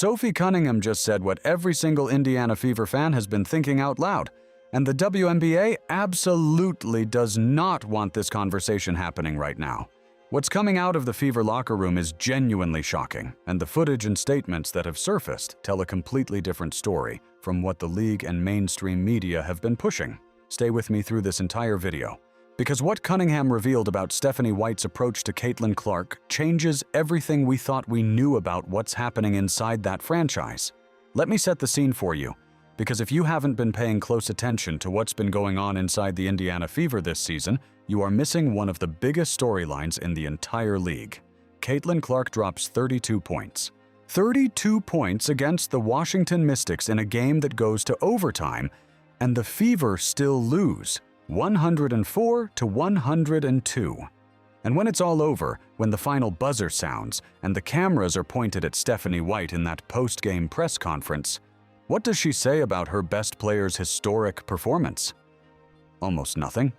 Sophie Cunningham just said what every single Indiana Fever fan has been thinking out loud, and the WNBA absolutely does not want this conversation happening right now. What's coming out of the Fever locker room is genuinely shocking, and the footage and statements that have surfaced tell a completely different story from what the league and mainstream media have been pushing. Stay with me through this entire video, because what Cunningham revealed about Stephanie White's approach to Caitlin Clark changes everything we thought we knew about what's happening inside that franchise. Let me set the scene for you, because if you haven't been paying close attention to what's been going on inside the Indiana Fever this season, you are missing one of the biggest storylines in the entire league. Caitlin Clark drops 32 points. 32 points against the Washington Mystics in a game that goes to overtime, and the Fever still lose, 104-102. And when it's all over, when the final buzzer sounds and the cameras are pointed at Stephanie White in that post-game press conference, what does she say about her best player's historic performance? Almost nothing.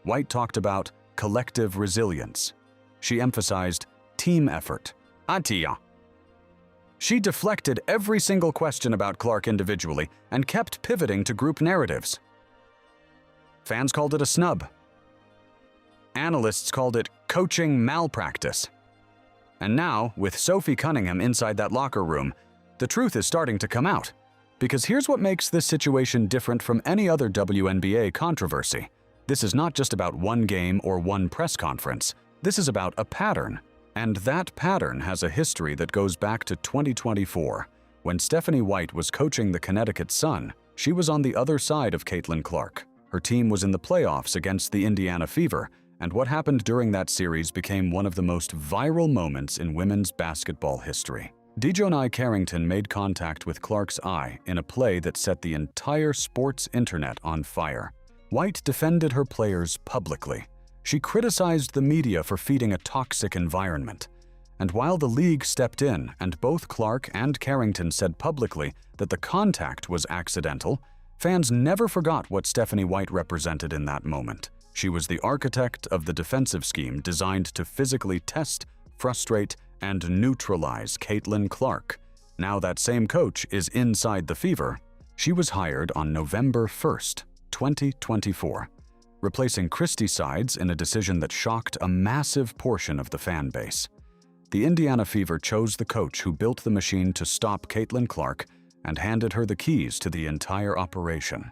White talked about collective resilience. She emphasized team effort. Atia. She deflected every single question about Clark individually and kept pivoting to group narratives. Fans called it a snub. Analysts called it coaching malpractice. And now, with Sophie Cunningham inside that locker room, the truth is starting to come out. Because here's what makes this situation different from any other WNBA controversy. This is not just about one game or one press conference. This is about a pattern. And that pattern has a history that goes back to 2024. When Stephanie White was coaching the Connecticut Sun, she was on the other side of Caitlin Clark. Her team was in the playoffs against the Indiana Fever, and what happened during that series became one of the most viral moments in women's basketball history. Dejonai Carrington made contact with Clark's eye in a play that set the entire sports internet on fire. White defended her players publicly. She criticized the media for feeding a toxic environment. And while the league stepped in and both Clark and Carrington said publicly that the contact was accidental, fans never forgot what Stephanie White represented in that moment. She was the architect of the defensive scheme designed to physically test, frustrate, and neutralize Caitlin Clark. Now that same coach is inside the Fever. She was hired on November 1st, 2024, replacing Christy Sides in a decision that shocked a massive portion of the fan base. The Indiana Fever chose the coach who built the machine to stop Caitlin Clark and handed her the keys to the entire operation.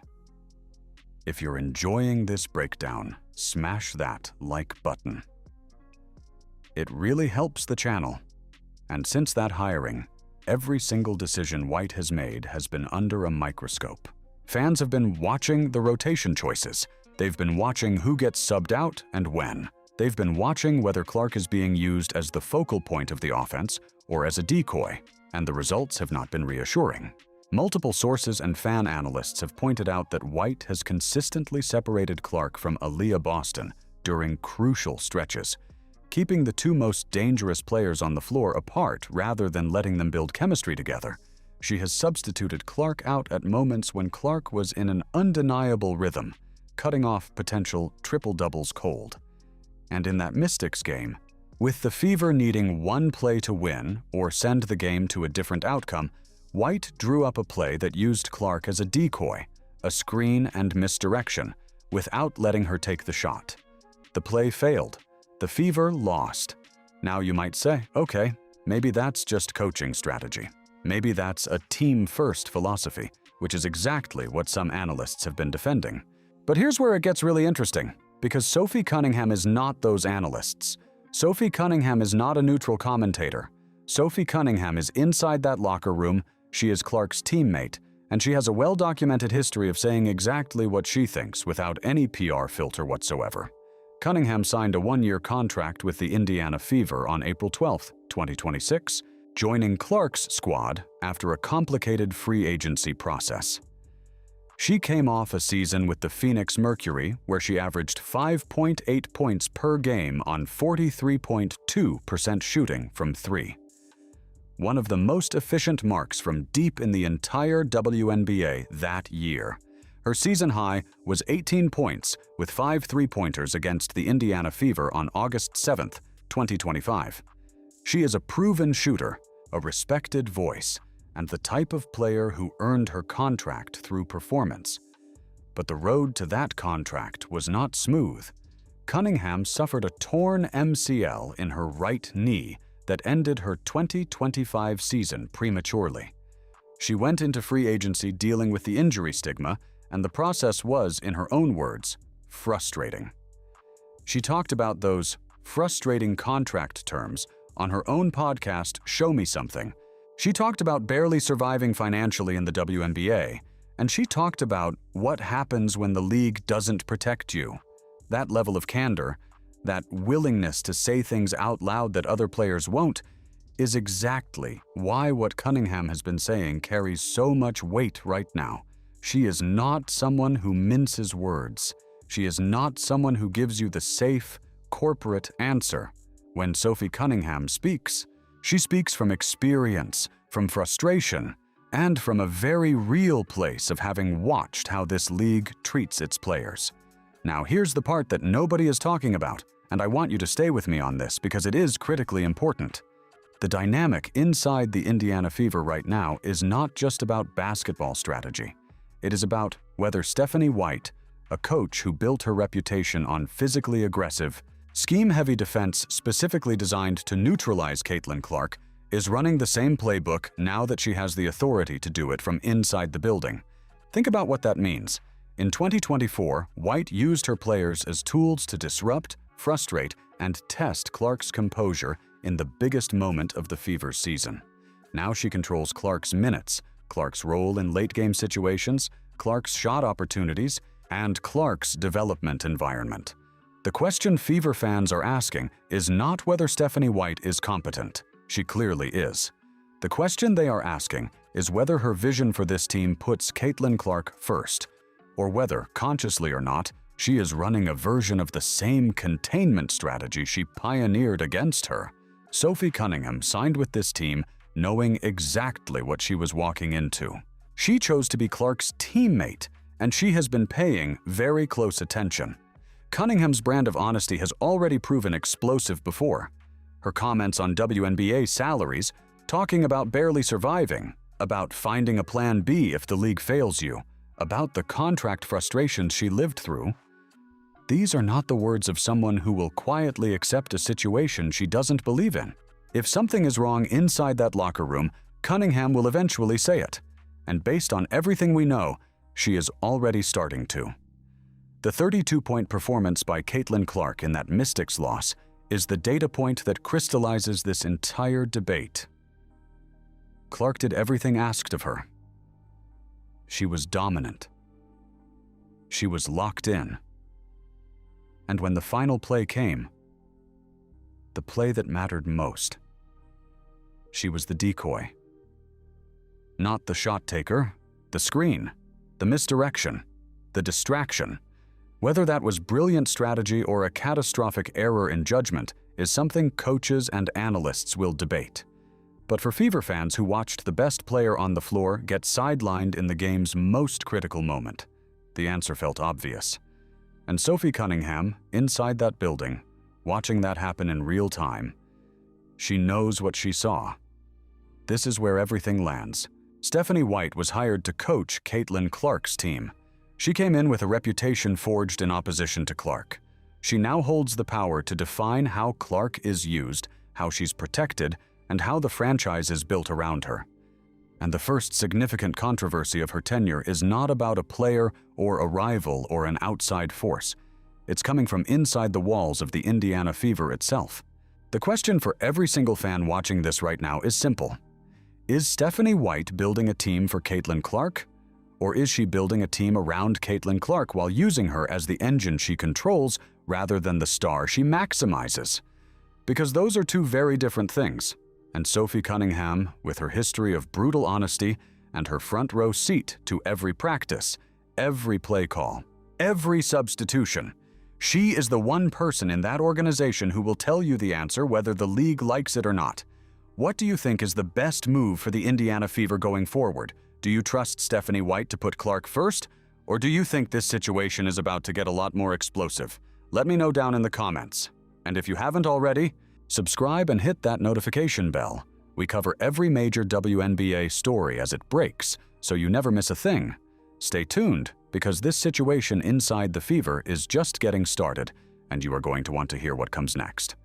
If you're enjoying this breakdown, smash that like button. It really helps the channel. And since that hiring, every single decision White has made has been under a microscope. Fans have been watching the rotation choices. They've been watching who gets subbed out and when. They've been watching whether Clark is being used as the focal point of the offense or as a decoy, and the results have not been reassuring. Multiple sources and fan analysts have pointed out that White has consistently separated Clark from Aaliyah Boston during crucial stretches, keeping the two most dangerous players on the floor apart rather than letting them build chemistry together. She has substituted Clark out at moments when Clark was in an undeniable rhythm, cutting off potential triple-doubles cold. And in that Mystics game, with the Fever needing one play to win or send the game to a different outcome, White drew up a play that used Clark as a decoy, a screen and misdirection, without letting her take the shot. The play failed. The Fever lost. Now you might say, okay, maybe that's just coaching strategy. Maybe that's a team-first philosophy, which is exactly what some analysts have been defending. But here's where it gets really interesting, because Sophie Cunningham is not those analysts. Sophie Cunningham is not a neutral commentator. Sophie Cunningham is inside that locker room, she is Clark's teammate, and she has a well-documented history of saying exactly what she thinks without any PR filter whatsoever. Cunningham signed a one-year contract with the Indiana Fever on April 12, 2026, joining Clark's squad after a complicated free agency process. She came off a season with the Phoenix Mercury where she averaged 5.8 points per game on 43.2% shooting from three. One of the most efficient marks from deep in the entire WNBA that year. Her season high was 18 points with 5 three-pointers against the Indiana Fever on August 7, 2025. She is a proven shooter, a respected voice, and the type of player who earned her contract through performance. But the road to that contract was not smooth. Cunningham suffered a torn MCL in her right knee that ended her 2025 season prematurely. She went into free agency dealing with the injury stigma, and the process was, in her own words, frustrating. She talked about those frustrating contract terms on her own podcast, Show Me Something. She talked about barely surviving financially in the WNBA, and she talked about what happens when the league doesn't protect you. That level of candor, that willingness to say things out loud that other players won't, is exactly why what Cunningham has been saying carries so much weight right now. She is not someone who minces words. She is not someone who gives you the safe, corporate answer. When Sophie Cunningham speaks, she speaks from experience, from frustration, and from a very real place of having watched how this league treats its players. Now, here's the part that nobody is talking about, and I want you to stay with me on this because it is critically important. The dynamic inside the Indiana Fever right now is not just about basketball strategy. It is about whether Stephanie White, a coach who built her reputation on physically aggressive, scheme-heavy defense specifically designed to neutralize Caitlin Clark, is running the same playbook now that she has the authority to do it from inside the building. Think about what that means. In 2024, White used her players as tools to disrupt, frustrate, and test Clark's composure in the biggest moment of the Fever's season. Now she controls Clark's minutes, Clark's role in late-game situations, Clark's shot opportunities, and Clark's development environment. The question Fever fans are asking is not whether Stephanie White is competent. She clearly is. The question they are asking is whether her vision for this team puts Caitlin Clark first, or whether, consciously or not, she is running a version of the same containment strategy she pioneered against her. Sophie Cunningham signed with this team knowing exactly what she was walking into. She chose to be Clark's teammate, and she has been paying very close attention. Cunningham's brand of honesty has already proven explosive before. Her comments on WNBA salaries, talking about barely surviving, about finding a plan B if the league fails you, about the contract frustrations she lived through. These are not the words of someone who will quietly accept a situation she doesn't believe in. If something is wrong inside that locker room, Cunningham will eventually say it. And based on everything we know, she is already starting to. The 32-point performance by Caitlin Clark in that Mystics loss is the data point that crystallizes this entire debate. Clark did everything asked of her. She was dominant. She was locked in. And when the final play came, the play that mattered most, she was the decoy. Not the shot taker, the screen, the misdirection, the distraction. Whether that was brilliant strategy or a catastrophic error in judgment is something coaches and analysts will debate. But for Fever fans who watched the best player on the floor get sidelined in the game's most critical moment, the answer felt obvious. And Sophie Cunningham, inside that building, watching that happen in real time, she knows what she saw. This is where everything lands. Stephanie White was hired to coach Caitlin Clark's team. She came in with a reputation forged in opposition to Clark. She now holds the power to define how Clark is used, how she's protected, and how the franchise is built around her. And the first significant controversy of her tenure is not about a player or a rival or an outside force. It's coming from inside the walls of the Indiana Fever itself. The question for every single fan watching this right now is simple. Is Stephanie White building a team for Caitlin Clark? Or is she building a team around Caitlin Clark while using her as the engine she controls rather than the star she maximizes? Because those are two very different things. And Sophie Cunningham, with her history of brutal honesty and her front row seat to every practice, every play call, every substitution, she is the one person in that organization who will tell you the answer whether the league likes it or not. What do you think is the best move for the Indiana Fever going forward? Do you trust Stephanie White to put Clark first? Or do you think this situation is about to get a lot more explosive? Let me know down in the comments. And if you haven't already, subscribe and hit that notification bell. We cover every major WNBA story as it breaks, so you never miss a thing. Stay tuned, because this situation inside the Fever is just getting started, and you are going to want to hear what comes next.